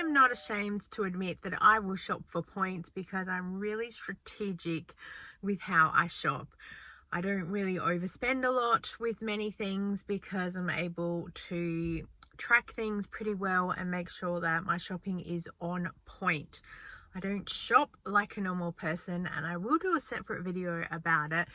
am not ashamed to admit that I will shop for points because I'm really strategic with how I shop. I don't really overspend a lot with many things because I'm able to track things pretty well and make sure that my shopping is on point. I don't shop like a normal person, and I will do a separate video about it,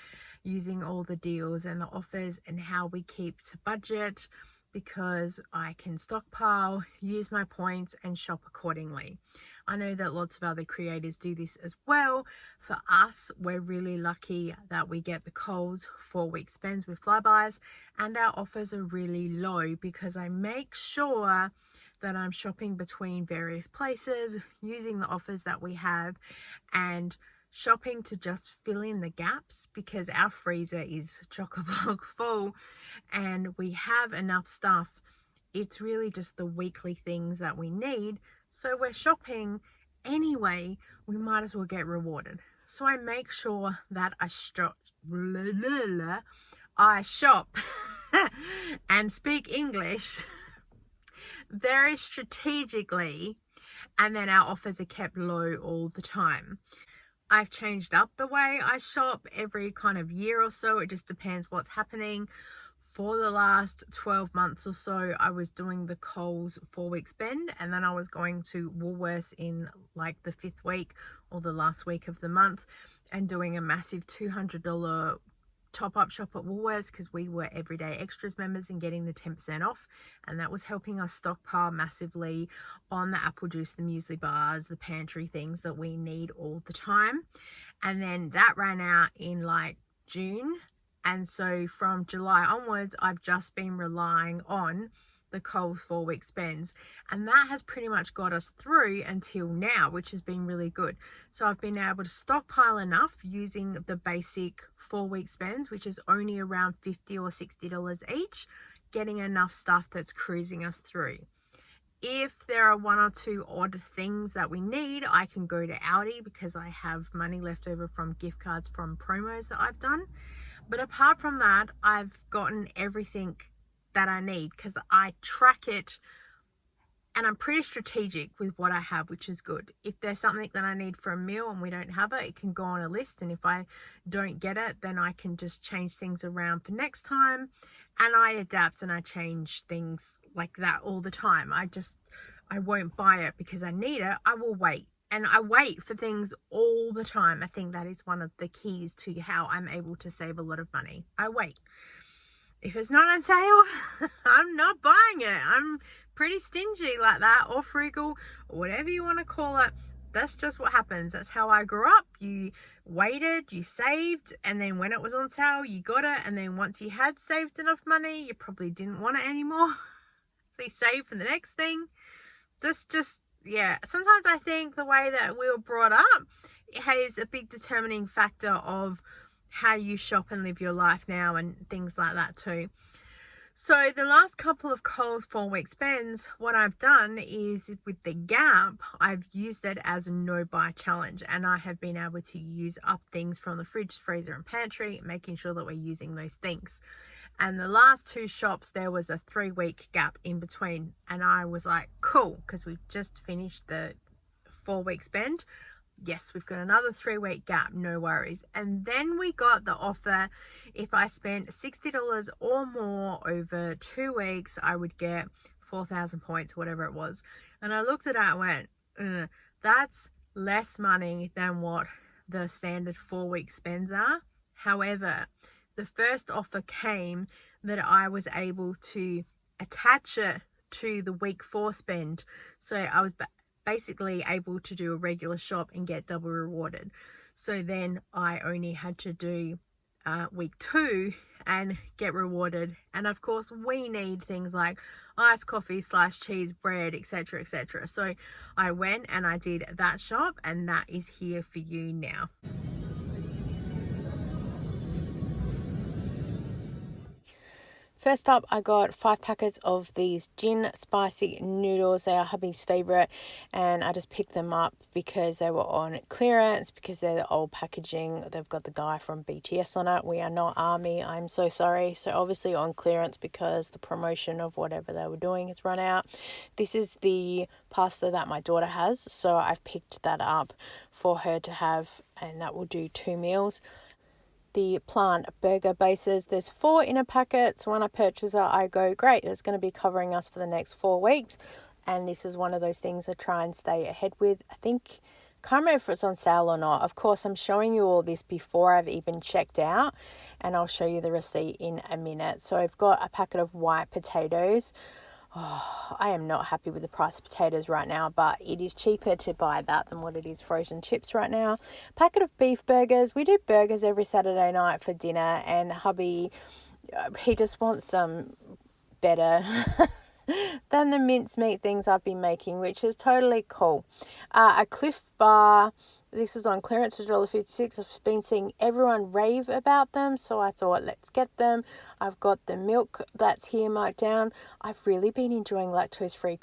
using all the deals and the offers and how we keep to budget, because I can stockpile, use my points and shop accordingly. I know that lots of other creators do this as well. For us, we're really lucky that we get the Coles 4-week spends with Flybuys, and our offers are really low because I make sure that I'm shopping between various places, using the offers that we have, and shopping to just fill in the gaps, because our freezer is chock-a-block full and we have enough stuff. It's really just the weekly things that we need. So we're shopping anyway, we might as well get rewarded. So I make sure that I shop and speak English very strategically, and then our offers are kept low all the time. I've changed up the way I shop every kind of year or so. It just depends what's happening. For the last 12 months or so, I was doing the Coles 4-week spend, and then I was going to Woolworths in like the 5th week or the last week of the month and doing a massive $200 top-up shop at Woolworths, because we were everyday extras members and getting the 10% off, and that was helping us stockpile massively on the apple juice, the muesli bars, the pantry things that we need all the time. And then that ran out in like June, and so from July onwards I've just been relying on the Coles 4-week spends, and that has pretty much got us through until now, which has been really good. So I've been able to stockpile enough using the basic 4-week spends, which is only around $50 or $60 each, getting enough stuff that's cruising us through. If there are one or two odd things that we need, I can go to Aldi because I have money left over from gift cards from promos that I've done. But apart from that, I've gotten everything that I need because I track it, and I'm pretty strategic with what I have, which is good. If there's something that I need for a meal and we don't have it, it can go on a list, and if I don't get it, then I can just change things around for next time. And I adapt and I change things like that all the time. I won't buy it because I need it. I will wait. And I wait for things all the time. I think that is one of the keys to how I'm able to save a lot of money. I wait. If it's not on sale, I'm not buying it. I'm pretty stingy like that, or frugal, or whatever you want to call it. That's just what happens. That's how I grew up. You waited, you saved, and then when it was on sale, you got it. And then once you had saved enough money, you probably didn't want it anymore. So you save for the next thing. Yeah, sometimes I think the way that we were brought up, it has a big determining factor of how you shop and live your life now, and things like that too. So the last couple of Coles 4-week spends, what I've done is with the gap, I've used it as a no buy challenge, and I have been able to use up things from the fridge, freezer and pantry, making sure that we're using those things. And the last 2 shops, there was a 3-week gap in between, and I was like, cool, because we've just finished the 4-week spend. Yes, we've got another 3-week gap, no worries. And then we got the offer, if I spent $60 or more over 2 weeks, I would get 4,000 points, whatever it was. And I looked at that and went, that's less money than what the standard 4-week spends are. However, the first offer came that I was able to attach it to the week 4 spend. So I was basically able to do a regular shop and get double rewarded. So then I only had to do week 2 and get rewarded. And of course we need things like iced coffee, sliced cheese, bread, etc, etc. So I went and I did that shop, and that is here for you now. First up, I got 5 packets of these gin spicy noodles. They are hubby's favourite, and I just picked them up because they were on clearance, because they're the old packaging. They've got the guy from BTS on it. We are not Army, I'm so sorry. So obviously on clearance because the promotion of whatever they were doing has run out. This is the pasta that my daughter has, so I've picked that up for her to have, and that will do 2 meals. The plant burger bases, there's 4 in a packet, so when I purchase it I go, great, it's going to be covering us for the next 4 weeks, and this is one of those things I try and stay ahead with. I think, can't remember if it's on sale or not. Of course, I'm showing you all this before I've even checked out, and I'll show you the receipt in a minute. So I've got a packet of white potatoes. Oh, I am not happy with the price of potatoes right now, but it is cheaper to buy that than what it is frozen chips right now. Packet of beef burgers. We do burgers every Saturday night for dinner, and hubby, he just wants some better than the mincemeat things I've been making, which is totally cool. A Cliff Bar. This was on clearance for $1.56. I've been seeing everyone rave about them, so I thought, let's get them. I've got the milk that's here marked down. I've really been enjoying lactose-free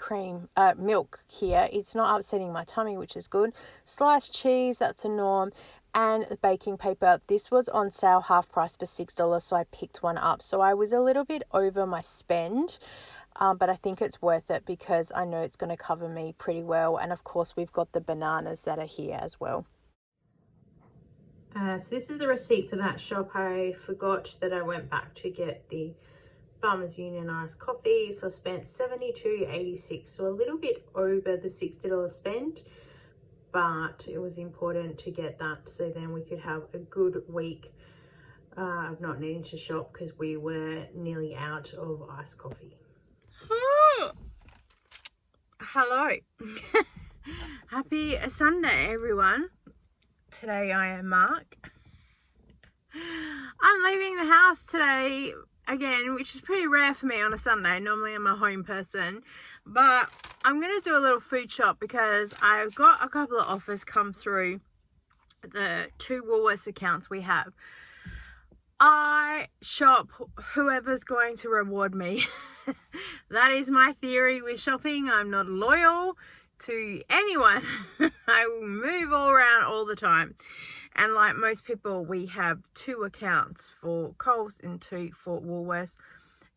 milk here. It's not upsetting my tummy, which is good. Sliced cheese, that's a norm. And the baking paper. This was on sale half price for $6, so I picked one up. So I was a little bit over my spend. But I think it's worth it because I know it's going to cover me pretty well. And of course, we've got the bananas that are here as well. So this is the receipt for that shop. I forgot that I went back to get the Farmers Union iced coffee. So I spent $72.86. So a little bit over the $60 spend. But it was important to get that so then we could have a good week of not needing to shop because we were nearly out of iced coffee. Hello. Happy Sunday, everyone. Today I am Mark. I'm leaving the house today again, which is pretty rare for me on a Sunday. Normally I'm a home person, but I'm going to do a little food shop because I've got a couple of offers come through the 2 Woolworths accounts we have. I shop whoever's going to reward me. That is my theory with shopping. I'm not loyal to anyone. I will move all around all the time. And like most people, we have 2 accounts for Coles and 2 for Woolworths.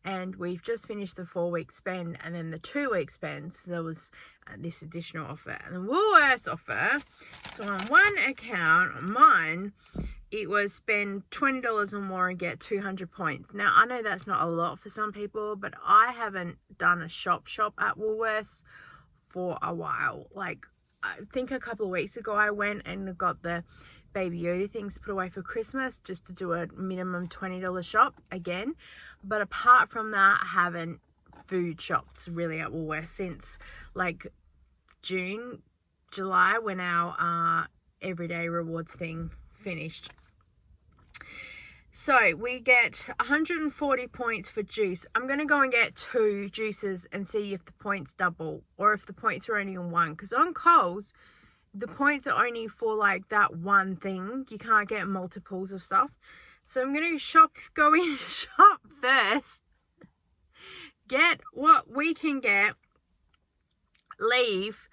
And we've just finished the 4-week spend and then the 2-week spend. So there was this additional offer. And the Woolworths offer, so on one account, mine, it was spend $20 or more and get 200 points. Now, I know that's not a lot for some people, but I haven't done a shop at Woolworths for a while. Like, I think a couple of weeks ago, I went and got the Baby Yoda things put away for Christmas just to do a minimum $20 shop again. But apart from that, I haven't food shopped really at Woolworths since like June, July, when our everyday rewards thing finished. So we get 140 points for juice. I'm going to go and get 2 juices and see if the points double or if the points are only on 1. Because on Coles, the points are only for like that one thing. You can't get multiples of stuff. So I'm going to go in shop first. Get what we can get. Leave.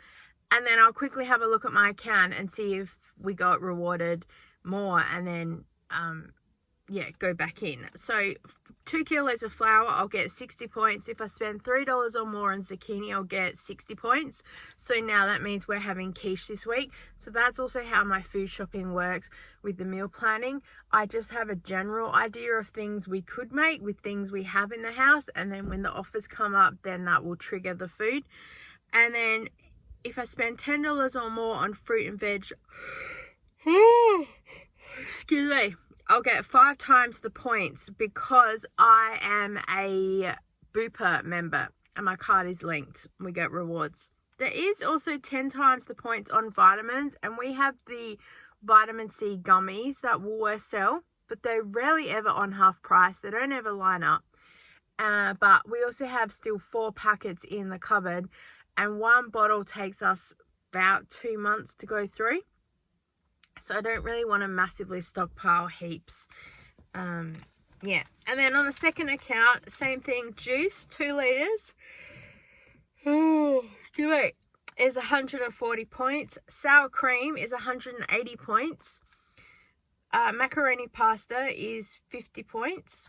And then I'll quickly have a look at my account and see if we got rewarded more. And then go back in. So 2 kilos of flour, I'll get 60 points. If I spend $3 or more on zucchini, I'll get 60 points. So now that means we're having quiche this week. So that's also how my food shopping works with the meal planning. I just have a general idea of things we could make with things we have in the house, and then when the offers come up, then that will trigger the food. And then if I spend $10 or more on fruit and veg, excuse me, I'll get 5 times the points because I am a Booper member and my card is linked. We get rewards. There is also 10 times the points on vitamins, and we have the vitamin C gummies that Woolworths sell, but they're rarely ever on half price. They don't ever line up. But we also have still 4 packets in the cupboard, and 1 bottle takes us about 2 months to go through. So I don't really want to massively stockpile heaps. Yeah, and then on the second account, same thing, juice, 2 litres. Oh, wait, is 140 points. Sour cream is 180 points. Macaroni pasta is 50 points.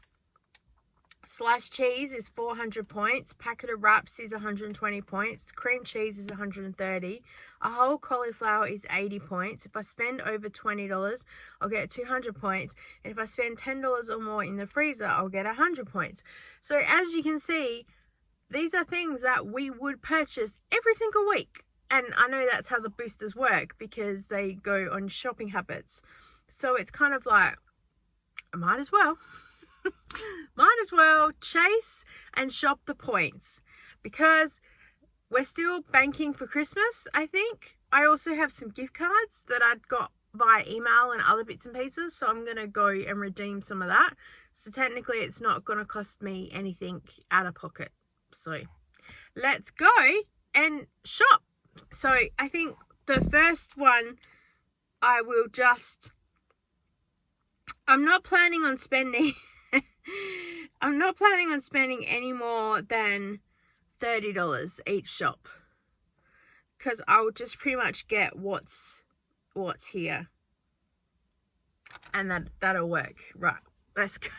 Sliced cheese is 400 points. Packet of wraps is 120 points. Cream cheese is 130. A whole cauliflower is 80 points. If I spend over $20, I'll get 200 points. And if I spend $10 or more in the freezer, I'll get 100 points. So as you can see, these are things that we would purchase every single week. And I know that's how the boosters work because they go on shopping habits. So it's kind of like, I might as well. Might as well chase and shop the points because we're still banking for Christmas, I think. I also have some gift cards that I'd got via email and other bits and pieces, so I'm going to go and redeem some of that. So technically it's not going to cost me anything out of pocket. So let's go and shop. So I think the first one I'm not planning on spending any more than $30 each shop because I'll just pretty much get what's here, and that'll work. Right, let's go.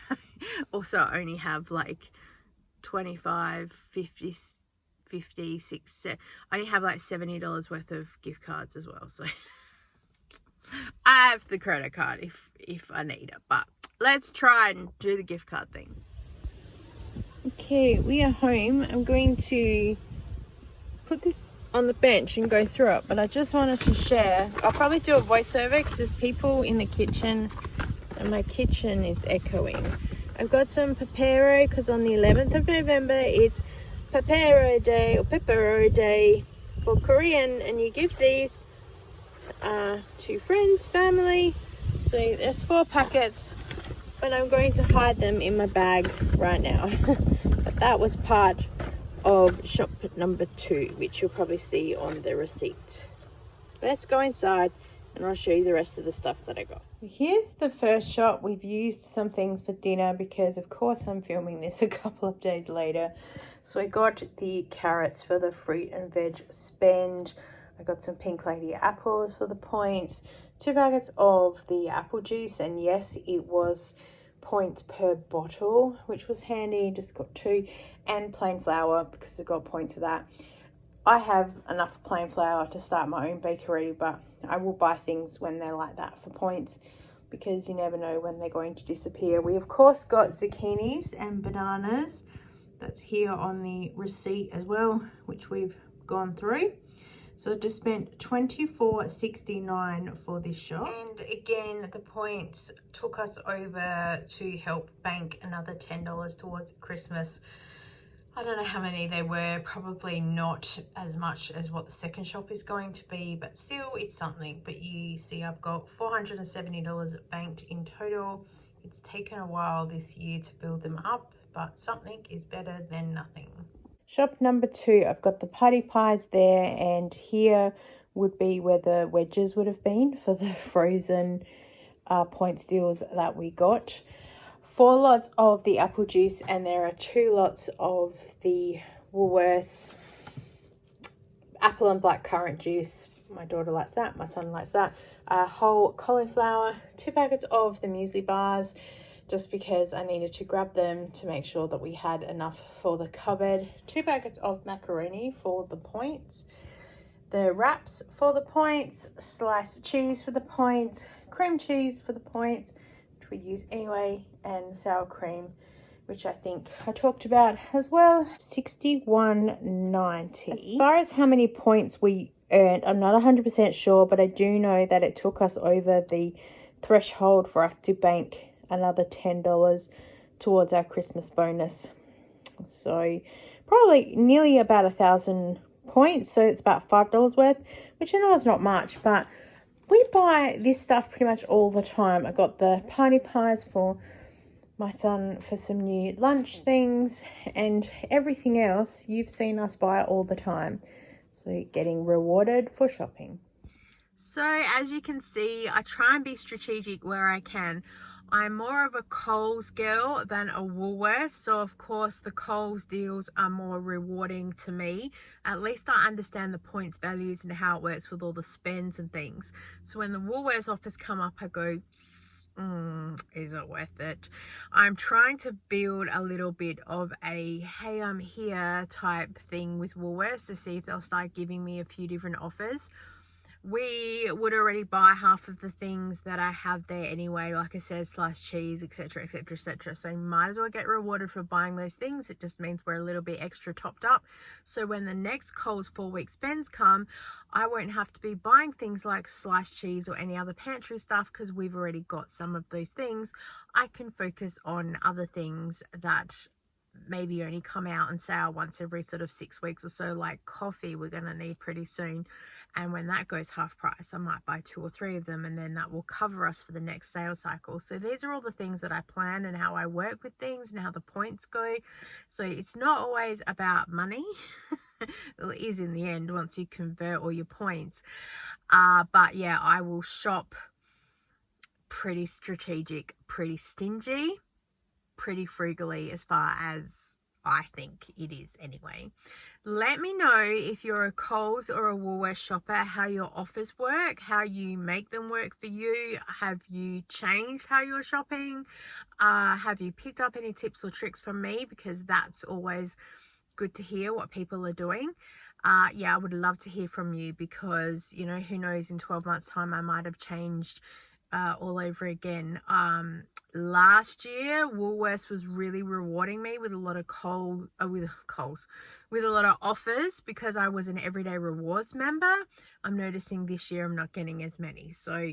Also, I only have like 25, 50, 56. I only have like $70 worth of gift cards as well, so I have the credit card if I need it, but let's try and do the gift card thing. Okay, we are home. I'm going to put this on the bench and go through it, but I just wanted to share. I'll probably do a voiceover because there's people in the kitchen and my kitchen is echoing. I've got some Pepero because on the 11th of November it's Pepero Day or Pepero Day for Korean, and you give these to friends, family. So there's 4 packets, but I'm going to hide them in my bag right now. But that was part of shop number 2, which you'll probably see on the receipt. Let's go inside and I'll show you the rest of the stuff that I got. Here's the first shop. We've used some things for dinner because of course I'm filming this a couple of days later. So I got the carrots for the fruit and veg spend. I got some Pink Lady apples for the points, 2 packets of the apple juice, and yes, it was points per bottle, which was handy. Just got 2, and plain flour because I got points for that. I have enough plain flour to start my own bakery, but I will buy things when they're like that for points because you never know when they're going to disappear. We of course got zucchinis and bananas. That's here on the receipt as well, which we've gone through. So I just spent $24.69 for this shop. And again, the points took us over to help bank another $10 towards Christmas. I don't know how many they were, probably not as much as what the second shop is going to be, but still it's something. But you see I've got $470 banked in total. It's taken a while this year to build them up, but something is better than nothing. Shop number 2, I've got the party pies there, and here would be where the wedges would have been for the frozen points deals that we got. 4 lots of the apple juice, and there are 2 lots of the Woolworths apple and blackcurrant juice. My daughter likes that, my son likes that. Whole cauliflower, 2 packets of the muesli bars, just because I needed to grab them to make sure that we had enough for the cupboard. 2 packets of macaroni for the points, the wraps for the points, sliced cheese for the points, cream cheese for the points, which we use anyway, and sour cream, which I think I talked about as well. $61.90. As far as how many points we earned, I'm not 100% sure, but I do know that it took us over the threshold for us to bank another $10 towards our Christmas bonus. So probably nearly about 1,000 points. So it's about $5 worth, which I know is not much, but we buy this stuff pretty much all the time. I got the party pies for my son for some new lunch things, and everything else you've seen us buy all the time. So getting rewarded for shopping. So as you can see, I try and be strategic where I can. I'm more of a Coles girl than a Woolworths, so of course the Coles deals are more rewarding to me. At least I understand the points values and how it works with all the spends and things. So when the Woolworths offers come up, I go, is it worth it? I'm trying to build a little bit of a hey, I'm here type thing with Woolworths to see if they'll start giving me a few different offers. We would already buy half of the things that I have there anyway, like I said, sliced cheese, etc, etc, etc, so might as well get rewarded for buying those things. It just means we're a little bit extra topped up, so when the next Coles 4-week spends come, I won't have to be buying things like sliced cheese or any other pantry stuff because we've already got some of those things. I can focus on other things that maybe only come out on sale once every sort of 6 weeks or so, like coffee we're going to need pretty soon, and when that goes half price I might buy 2 or 3 of them, and then that will cover us for the next sales cycle. So these are all the things that I plan and how I work with things and how the points go. So it's not always about money. Well, it is in the end once you convert all your points, but yeah, I will shop pretty strategic, pretty stingy, pretty frugally as far as I think it is anyway. Let me know if you're a Coles or a Woolworths shopper, how your offers work, how you make them work for you. Have you changed how you're shopping? Have you picked up any tips or tricks from me? Because that's always good to hear what people are doing. Yeah, I would love to hear from you because, you know, who knows, in 12 months time I might have changed all over again. Last year Woolworths was really rewarding me with a lot of with a lot of offers because I was an everyday rewards member. I'm noticing this year I'm not getting as many, so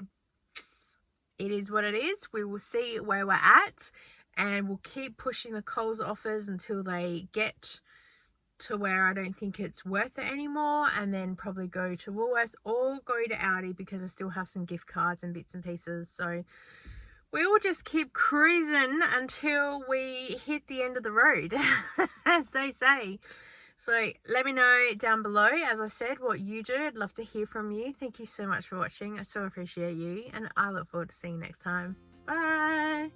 it is what it is. We will see where we're at, and we'll keep pushing the Coles offers until they get to where I don't think it's worth it anymore, and then probably go to Woolworths or go to Aldi because I still have some gift cards and bits and pieces. So we will just keep cruising until we hit the end of the road, as they say. So let me know down below, as I said, what you do. I'd love to hear from you. Thank you so much for watching. I so appreciate you, and I look forward to seeing you next time. Bye.